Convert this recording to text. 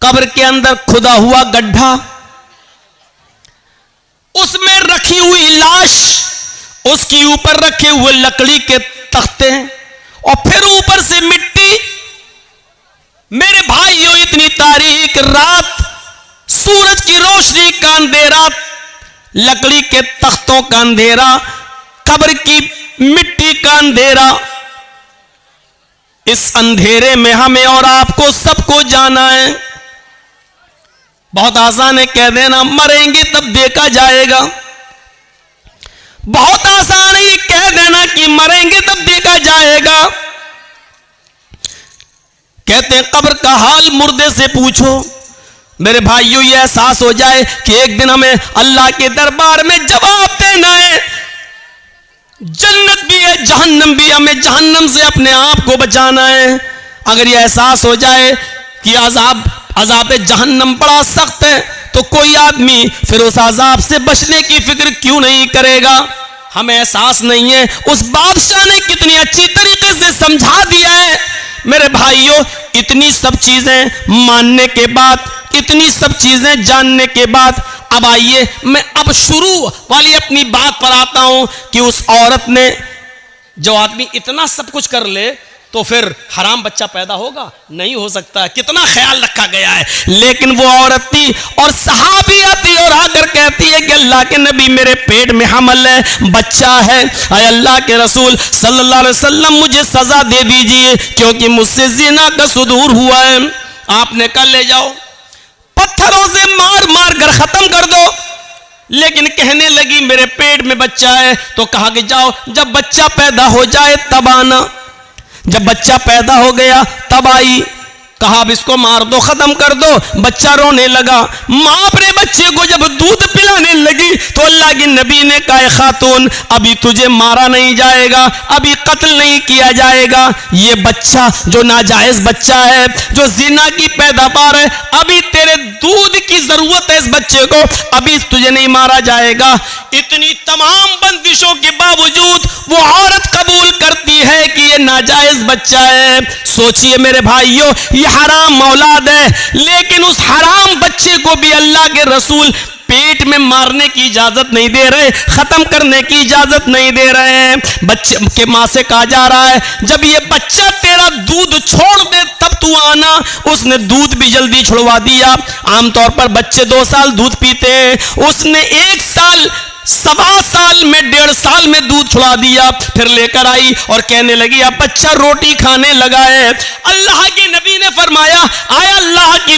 कब्र के अंदर खुदा हुआ गड्ढा, उसमें रखी हुई लाश, उसके ऊपर रखे हुए लकड़ी के तख्ते और फिर ऊपर से मिट्टी। मेरे भाइयों, इतनी तारीक रात, सूरज की रोशनी का अंधेरा, लकड़ी के तख्तों का अंधेरा, कब्र की मिट्टी का अंधेरा। इस अंधेरे में हमें और आपको सबको जाना है। बहुत आसान है कह देना मरेंगे तब देखा जाएगा। बहुत आसान है ये कह देना कि मरेंगे तब देखा जाएगा। कहते हैं कब्र का हाल मुर्दे से पूछो। मेरे भाइयों, ये एहसास हो जाए कि एक दिन हमें अल्लाह के दरबार में जवाब देना है। जन्नत भी है, जहन्नम भी, हमें जहन्नम से अपने आप को बचाना है। अगर ये एहसास हो जाए कि अजाब जहन्नम बड़ा सख्त है, तो कोई आदमी फिर उस अजाब से बचने की फिक्र क्यों नहीं करेगा? हमें एहसास नहीं है उस बादशाह ने कितनी अच्छी तरीके से समझा दिया है। मेरे भाइयों, इतनी सब चीजें मानने के बाद, इतनी सब चीजें जानने के बाद, अब आइए मैं अब शुरू वाली अपनी बात पर आता हूं कि उस औरत ने, जो आदमी इतना सब कुछ कर ले तो फिर हराम बच्चा पैदा होगा? नहीं हो सकता। कितना ख्याल रखा गया है। लेकिन वो औरत थी और सहाबी आती और आकर कहती है कि अल्लाह के नबी, मेरे पेट में हमल है, बच्चा है, अय अल्लाह के रसूल सल्लल्लाहु अलैहि वसल्लम, मुझे सजा दे दीजिए क्योंकि मुझसे जिना का सुदूर हुआ है। आपने कहा ले जाओ, पत्थरों से मार मार कर खत्म कर दो। लेकिन कहने लगी मेरे पेट में बच्चा है। तो कहा कि जाओ, जब बच्चा पैदा हो जाए तब आना। जब बच्चा पैदा हो गया तब आई। कहा अब इसको मार दो, खत्म कर दो। बच्चा रोने लगा। मां अपने बच्चे को जब दूध पिलाने लगी तो अल्लाह के नबी ने कहा, खातून अभी तुझे मारा नहीं जाएगा, अभी कत्ल नहीं किया जाएगा। ये बच्चा जो नाजायज बच्चा है, जो जिना की पैदावार है, अभी तेरे दूध की जरूरत है इस बच्चे को, अभी तुझे नहीं मारा जाएगा। इतनी तमाम बंदिशों के बावजूद वो औरत कबूल करती है कि ये नाजायज बच्चा है। सोचिए मेरे भाइयों, हराम औलाद है, लेकिन उस हराम बच्चे को भी अल्लाह के रसूल पेट में मारने की इजाजत नहीं दे रहे, खत्म करने की इजाजत नहीं दे रहे हैं। बच्चे के मां से कहा जा रहा है जब ये बच्चा तेरा दूध छोड़ दे तब तू आना। उसने दूध भी जल्दी छुड़वा दिया। आमतौर पर बच्चे 2 साल दूध पीते हैं, उसने 1 साल, 1.25 साल में, 1.5 साल में दूध छुड़ा दिया। फिर लेकर आई और कहने लगी अब बच्चा रोटी खाने लगा है। अल्लाह के नबी ने फरमाया, आया अल्लाह की